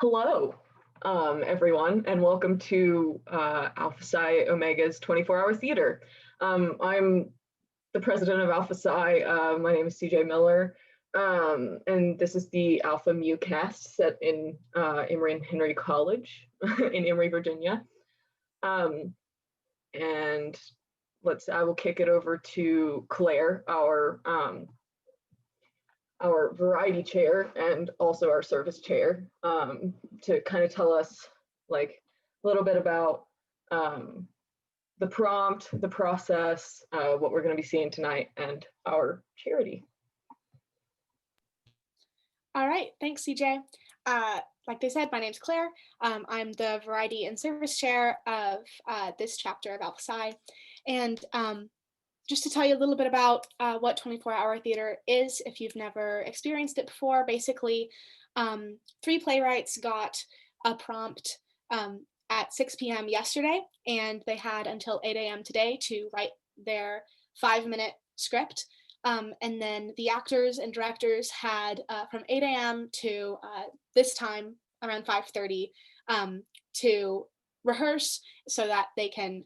Hello, everyone, and welcome to Alpha Psi Omega's 24-hour theater. I'm the president of Alpha Psi. My name is CJ Miller, and this is the Alpha Mu cast set in Emory and Henry College in Emory, Virginia. And I will kick it over to Claire, our variety chair and also our service chair, to kind of tell us like a little bit about the prompt, the process, what we're going to be seeing tonight, and our charity. All right, thanks, CJ. Like they said, my name's Claire. I'm the variety and service chair of this chapter of Alpha Psi. And just to tell you a little bit about what 24-hour theater is, if you've never experienced it before, basically 3 playwrights got a prompt at 6 p.m. yesterday, and they had until 8 a.m. today to write their 5-minute script. And then the actors and directors had from 8 a.m. to this time, around 5:30, to rehearse so that they can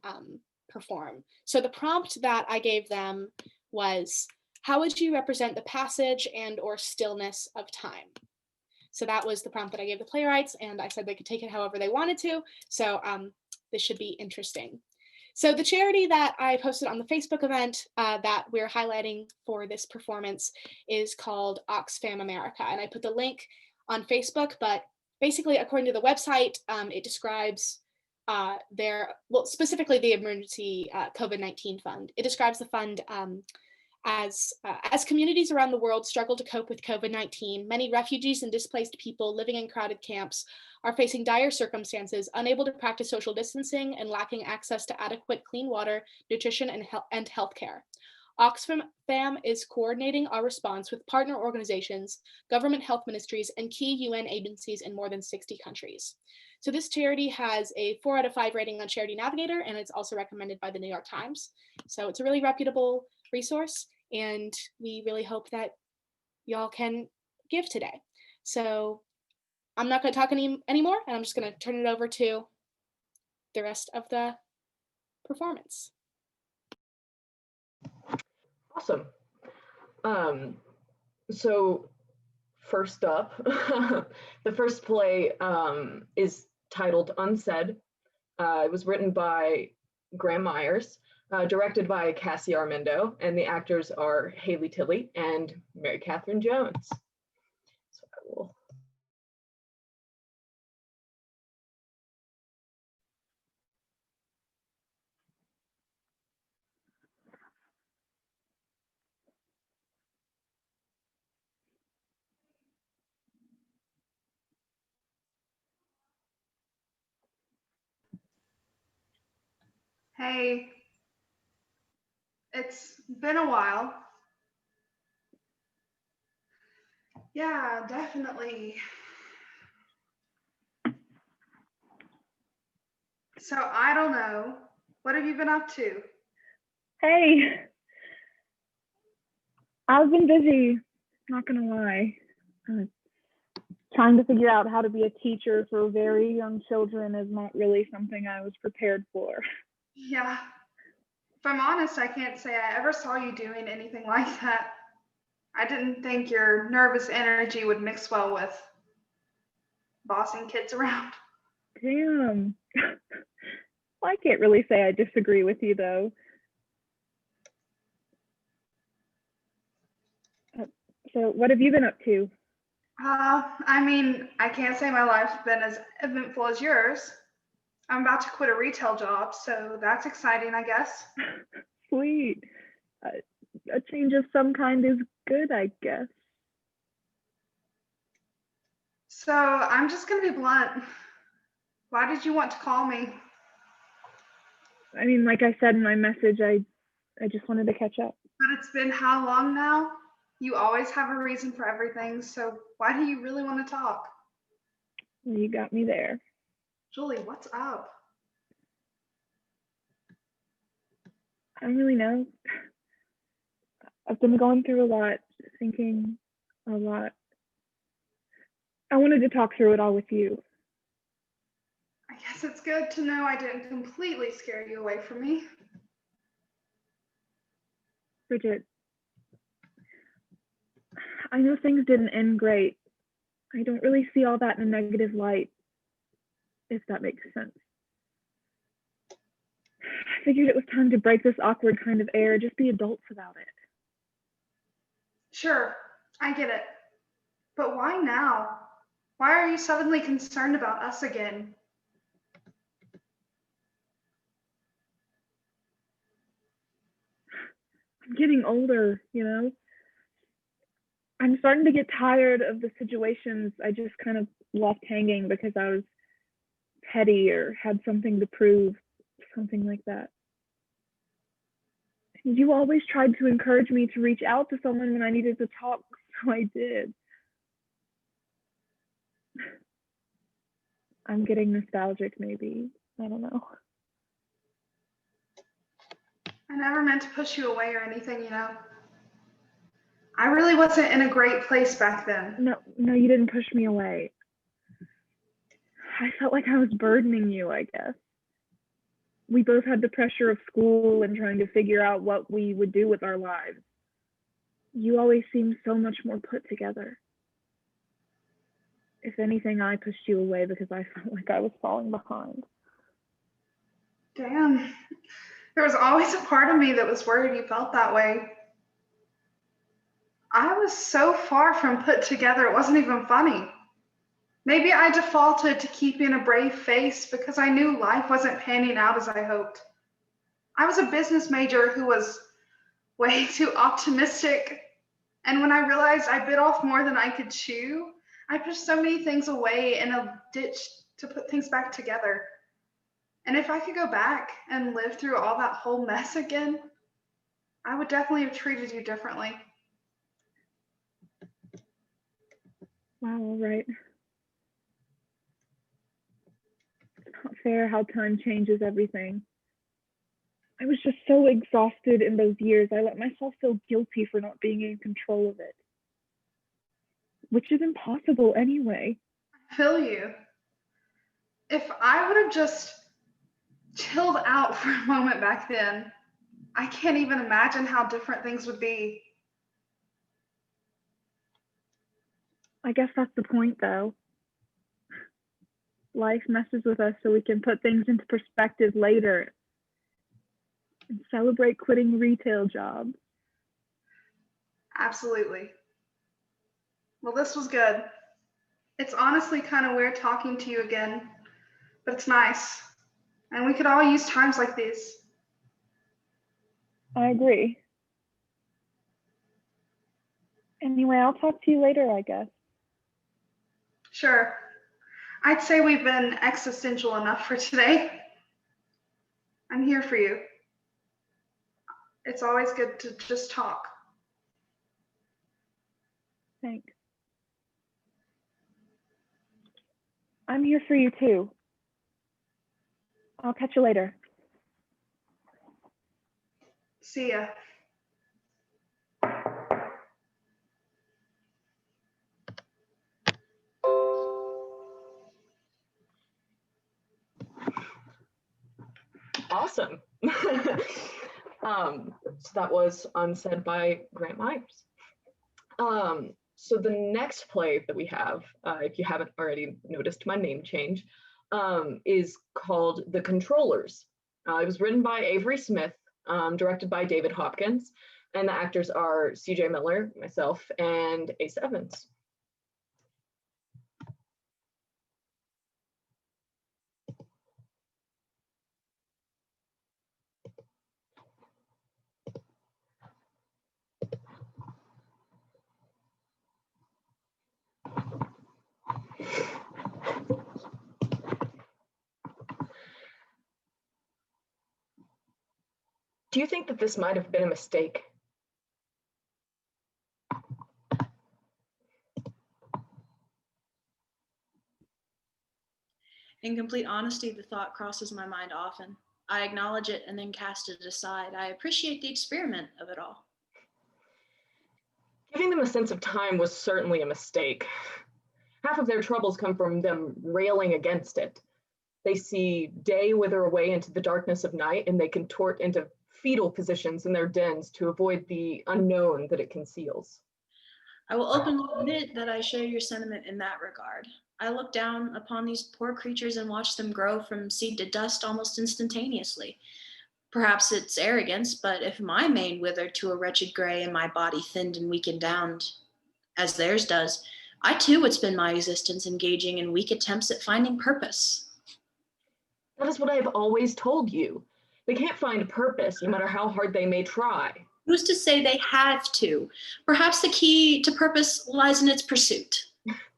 perform. So the prompt that I gave them was, how would you represent the passage and or stillness of time? So that was the prompt that I gave the playwrights, and I said they could take it however they wanted to. So this should be interesting. So the charity that I posted on the Facebook event that we're highlighting for this performance is called Oxfam America. And I put the link on Facebook, but basically according to the website, it describes specifically the emergency COVID-19 fund. It describes the fund as communities around the world struggle to cope with COVID-19, many refugees and displaced people living in crowded camps are facing dire circumstances, unable to practice social distancing and lacking access to adequate clean water, nutrition, and healthcare. Oxfam is coordinating our response with partner organizations, government health ministries, and key UN agencies in more than 60 countries. So this charity has a 4 out of 5 rating on Charity Navigator, and it's also recommended by the New York Times. So it's a really reputable resource, and we really hope that y'all can give today. So I'm not going to talk anymore, and I'm just going to turn it over to the rest of the performance. Awesome. So first up, the first play is titled Unsaid. It was written by Graham Myers, directed by Kassi Armendo, and the actors are Haileigh, Tilley, and Mary-Cathrine Jones. So I will. Hey, it's been a while. Yeah, definitely. So I don't know. What have you been up to? Hey, I've been busy, not gonna lie. Trying to figure out how to be a teacher for very young children is not really something I was prepared for. Yeah. If I'm honest, I can't say I ever saw you doing anything like that. I didn't think your nervous energy would mix well with bossing kids around. Damn. Well, I can't really say I disagree with you though. So what have you been up to? I mean, I can't say my life's been as eventful as yours. I'm about to quit a retail job, so that's exciting, I guess. Sweet. A change of some kind is good, I guess. So I'm just gonna be blunt. Why did you want to call me? I mean, like I said in my message, I just wanted to catch up. But it's been how long now? You always have a reason for everything, so why do you really want to talk? You got me there. Julie, what's up? I don't really know. I've been going through a lot, thinking a lot. I wanted to talk through it all with you. I guess it's good to know I didn't completely scare you away from me. Bridget, I know things didn't end great. I don't really see all that in a negative light, if that makes sense. I figured it was time to break this awkward kind of air, just be adults about it. Sure, I get it. But why now? Why are you suddenly concerned about us again? I'm getting older, you know? I'm starting to get tired of the situations I just kind of left hanging because I was petty or had something to prove, something like that. You always tried to encourage me to reach out to someone when I needed to talk, so I did. I'm getting nostalgic, maybe. I don't know. I never meant to push you away or anything, you know. I really wasn't in a great place back then. No, you didn't push me away. I felt like I was burdening you, I guess. We both had the pressure of school and trying to figure out what we would do with our lives. You always seemed so much more put together. If anything, I pushed you away because I felt like I was falling behind. Damn. There was always a part of me that was worried you felt that way. I was so far from put together, it wasn't even funny. Maybe I defaulted to keeping a brave face because I knew life wasn't panning out as I hoped. I was a business major who was way too optimistic. And when I realized I bit off more than I could chew, I pushed so many things away in a ditch to put things back together. And if I could go back and live through all that whole mess again, I would definitely have treated you differently. Wow, all right. It's not fair how time changes everything. I was just so exhausted in those years. I let myself feel guilty for not being in control of it, which is impossible anyway. I feel you. If I would have just chilled out for a moment back then, I can't even imagine how different things would be. I guess that's the point, though. Life messes with us so we can put things into perspective later and celebrate quitting retail jobs. Absolutely. Well, this was good. It's honestly kind of weird talking to you again, but it's nice. And we could all use times like these. I agree. Anyway, I'll talk to you later, I guess. Sure. I'd say we've been existential enough for today. I'm here for you. It's always good to just talk. Thanks. I'm here for you too. I'll catch you later. See ya. Awesome. So that was Unsaid by Grant Myers. So the next play that we have, if you haven't already noticed my name change, is called The Controllers. It was written by Avery Smith, directed by David Hopkins, and the actors are CJ Miller, myself, and Ace Evans. Do you think that this might have been a mistake? In complete honesty, the thought crosses my mind often. I acknowledge it and then cast it aside. I appreciate the experiment of it all. Giving them a sense of time was certainly a mistake. Half of their troubles come from them railing against it. They see day wither away into the darkness of night, and they contort into fetal positions in their dens to avoid the unknown that it conceals. I will openly admit that I share your sentiment in that regard. I look down upon these poor creatures and watch them grow from seed to dust almost instantaneously. Perhaps it's arrogance, but if my mane withered to a wretched gray and my body thinned and weakened down as theirs does, I too would spend my existence engaging in weak attempts at finding purpose. That is what I have always told you. They can't find purpose, no matter how hard they may try. Who's to say they have to? Perhaps the key to purpose lies in its pursuit.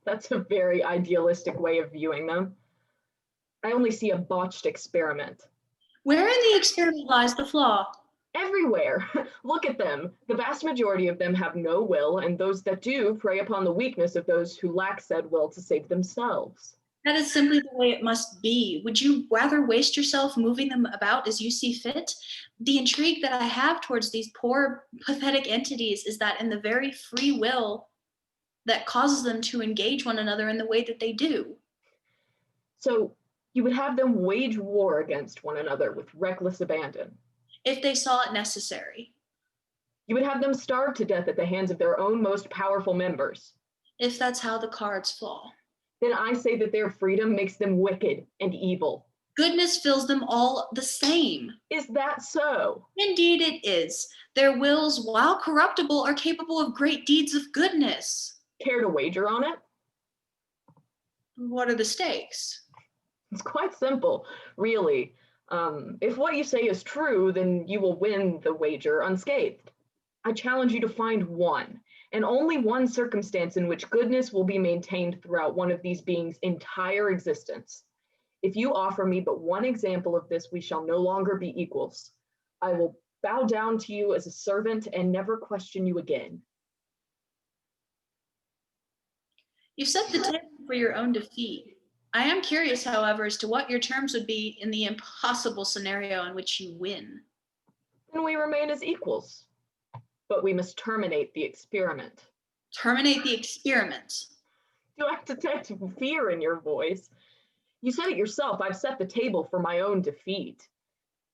That's a very idealistic way of viewing them. I only see a botched experiment. Where in the experiment lies the flaw? Everywhere. Look at them. The vast majority of them have no will, and those that do prey upon the weakness of those who lack said will to save themselves. That is simply the way it must be. Would you rather waste yourself moving them about as you see fit? The intrigue that I have towards these poor, pathetic entities is that in the very free will that causes them to engage one another in the way that they do. So you would have them wage war against one another with reckless abandon. If they saw it necessary. You would have them starve to death at the hands of their own most powerful members. If that's how the cards fall. Then I say that their freedom makes them wicked and evil. Goodness fills them all the same. Is that so? Indeed it is. Their wills, while corruptible, are capable of great deeds of goodness. Care to wager on it? What are the stakes? It's quite simple, really. If what you say is true, then you will win the wager unscathed. I challenge you to find one, and only one circumstance in which goodness will be maintained throughout one of these beings' entire existence. If you offer me but one example of this, we shall no longer be equals. I will bow down to you as a servant and never question you again. You've set the table for your own defeat. I am curious, however, as to what your terms would be in the impossible scenario in which you win. Then we remain as equals. But we must terminate the experiment. Terminate the experiment. Do I detect fear in your voice? You said it yourself, I've set the table for my own defeat.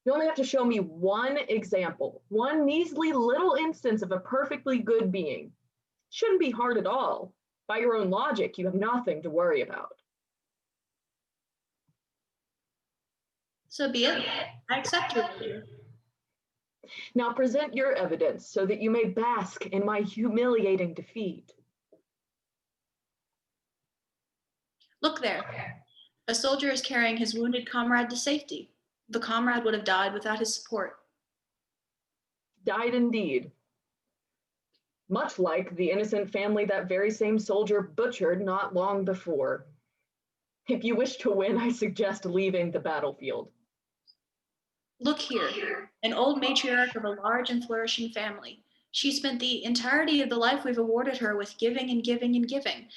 You only have to show me one example, one measly little instance of a perfectly good being. Shouldn't be hard at all. By your own logic, you have nothing to worry about. So be it. I accept your wager. Now present your evidence so that you may bask in my humiliating defeat. Look there. A soldier is carrying his wounded comrade to safety. The comrade would have died without his support. Died indeed. Much like the innocent family that very same soldier butchered not long before. If you wish to win, I suggest leaving the battlefield. Look here, an old matriarch of a large and flourishing family. She spent the entirety of the life we've awarded her with giving and giving and giving.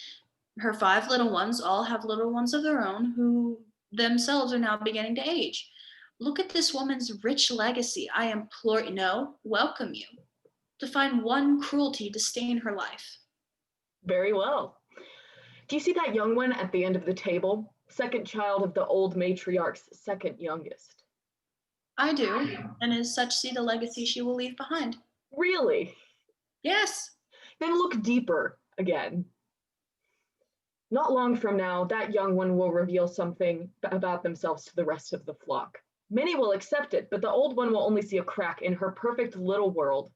Her 5 little ones all have little ones of their own who themselves are now beginning to age. Look at this woman's rich legacy. I implore you, no, welcome you, to find one cruelty to stain her life. Very well. Do you see that young one at the end of the table? Second child of the old matriarch's second youngest. I do, and as such see the legacy she will leave behind. Really? Yes. Then look deeper again. Not long from now, that young one will reveal something about themselves to the rest of the flock. Many will accept it, but the old one will only see a crack in her perfect little world.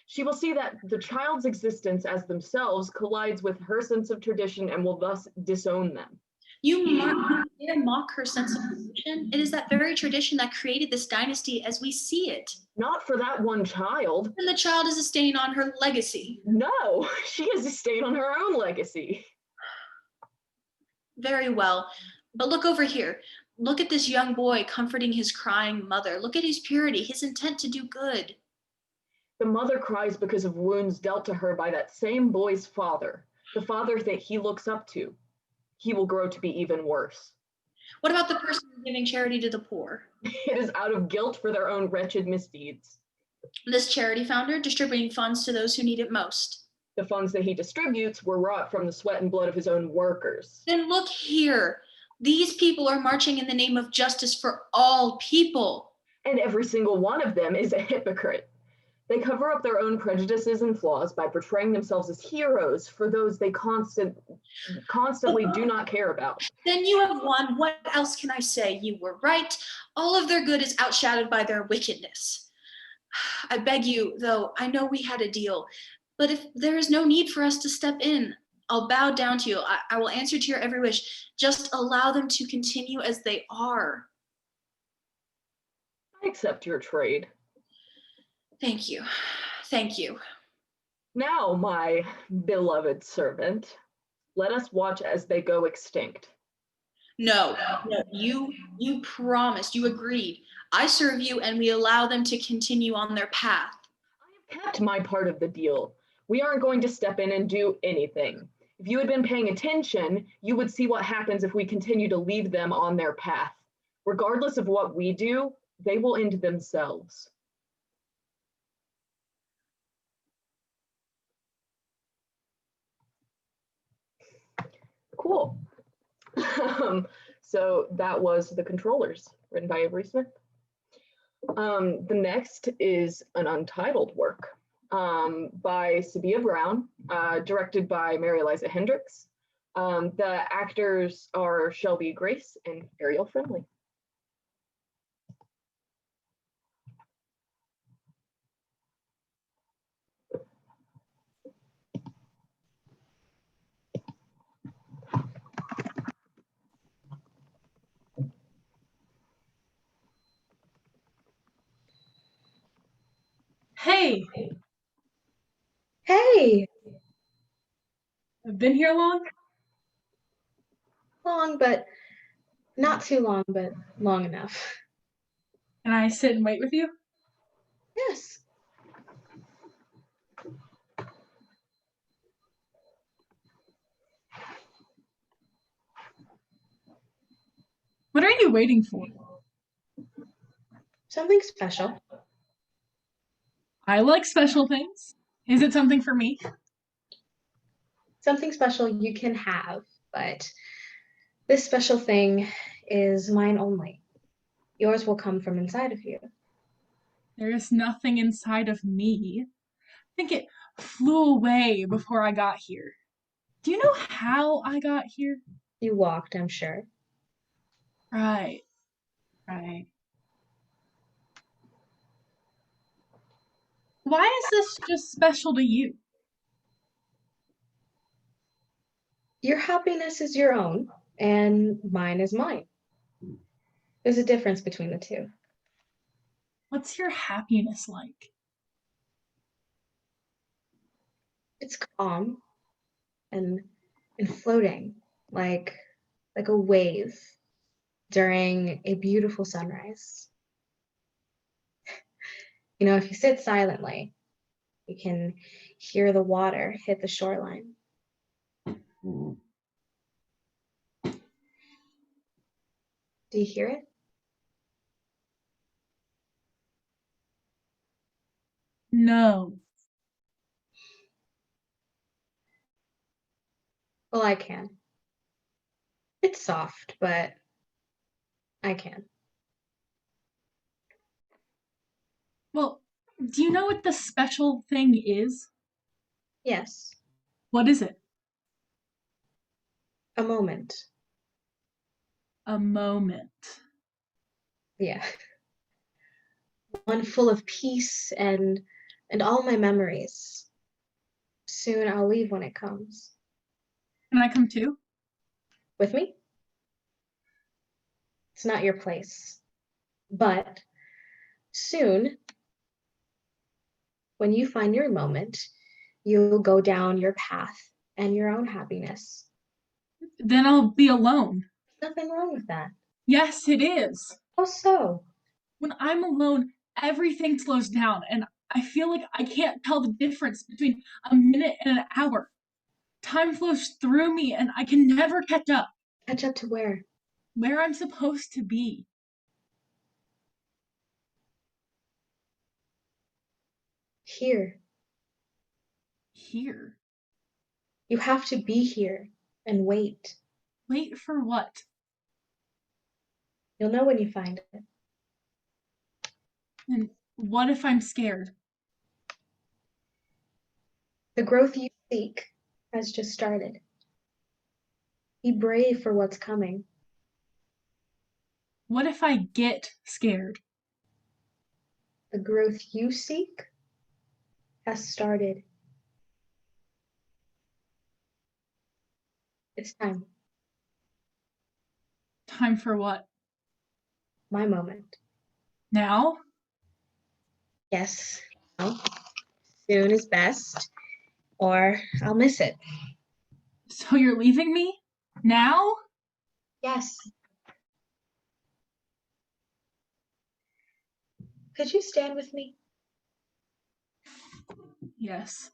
She will see that the child's existence as themselves collides with her sense of tradition and will thus disown them. You dare mock her sense of tradition? It is that very tradition that created this dynasty as we see it. Not for that one child. And the child is a stain on her legacy. No, she is a stain on her own legacy. Very well, but look over here. Look at this young boy comforting his crying mother. Look at his purity, his intent to do good. The mother cries because of wounds dealt to her by that same boy's father, the father that he looks up to. He will grow to be even worse. What about the person giving charity to the poor? It is out of guilt for their own wretched misdeeds. This charity founder distributing funds to those who need it most. The funds that he distributes were wrought from the sweat and blood of his own workers. Then look here. These people are marching in the name of justice for all people. And every single one of them is a hypocrite. They cover up their own prejudices and flaws by portraying themselves as heroes for those they constantly do not care about. Then you have won. What else can I say? You were right. All of their good is outshadowed by their wickedness. I beg you, though, I know we had a deal, but if there is no need for us to step in, I'll bow down to you. I will answer to your every wish. Just allow them to continue as they are. I accept your trade. Thank you. Thank you. Now, my beloved servant, let us watch as they go extinct. No, you promised, you agreed. I serve you and we allow them to continue on their path. I have kept my part of the deal. We aren't going to step in and do anything. If you had been paying attention, you would see what happens if we continue to leave them on their path. Regardless of what we do, they will end themselves. Cool. So that was The Controllers, written by Avery Smith. The next is an untitled work by Sabiyya Brown, directed by Mary Eliza Hendricks. The actors are Shelby Grace and Ariel Friendly. Hey, Hey, I've been here long? long, but not too long, but long enough. Can I sit and wait with you? Yes. What are you waiting for? Something special. I like special things. Is it something for me? Something special you can have, but this special thing is mine only. Yours will come from inside of you. There is nothing inside of me. I think it flew away before I got here. Do you know how I got here? You walked, I'm sure. Right. Why is this just special to you? Your happiness is your own, and mine is mine. There's a difference between the two. What's your happiness like? It's calm and floating like a wave during a beautiful sunrise. You know, if you sit silently, you can hear the water hit the shoreline. Do you hear it? No. Well, I can. It's soft, but I can. Well, do you know what the special thing is? Yes, What is it? a moment. A moment. Yeah. One full of peace and all my memories. Soon I'll leave when it comes. Can I come too? With me? It's not your place. But soon, when you find your moment, you'll go down your path and your own happiness. Then I'll be alone. Nothing wrong with that. Yes, it is. How so? When I'm alone, everything slows down, and I feel like I can't tell the difference between a minute and an hour. Time flows through me, and I can never catch up. Catch up to where? Where I'm supposed to be. Here. Here. You have to be here and wait. Wait for what? You'll know when you find it. And what if I'm scared? The growth you seek has just started. Be brave for what's coming. What if I get scared? The growth you seek has started. It's time. Time for what? My moment. Now? Yes. Well, soon is best, or I'll miss it. So you're leaving me? Now? Yes. Could you stand with me? Yes.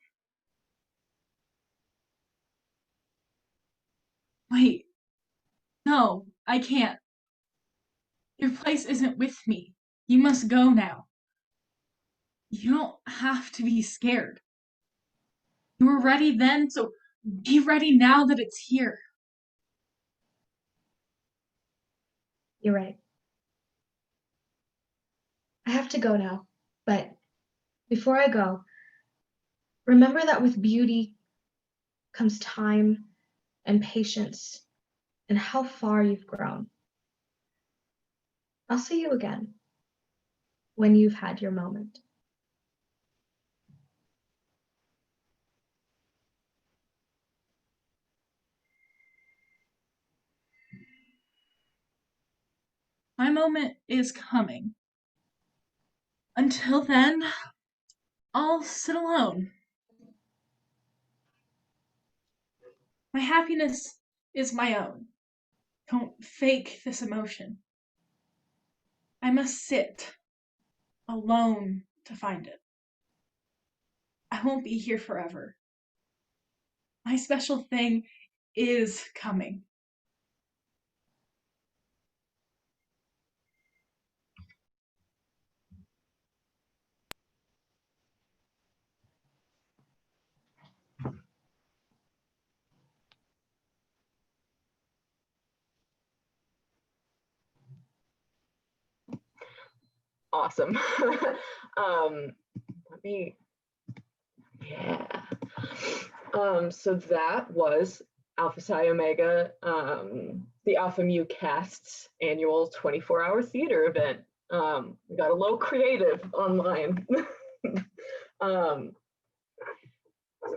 Wait. No, I can't. Your place isn't with me. You must go now. You don't have to be scared. You were ready then, so be ready now that it's here. You're right. I have to go now, but before I go, remember that with beauty comes time and patience and how far you've grown. I'll see you again when you've had your moment. My moment is coming. Until then, I'll sit alone. My happiness is my own. Don't fake this emotion. I must sit alone to find it. I won't be here forever. My special thing is coming. Awesome. Let me, yeah. So that was Alpha Psi Omega, the Alpha Mu Cast's annual 24-hour theater event. We got a little creative online.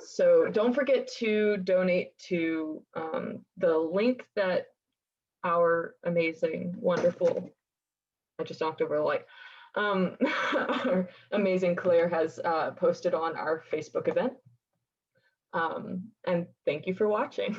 So don't forget to donate to the link that our amazing, wonderful, I just knocked over the light, our amazing Claire has posted on our Facebook event. And thank you for watching.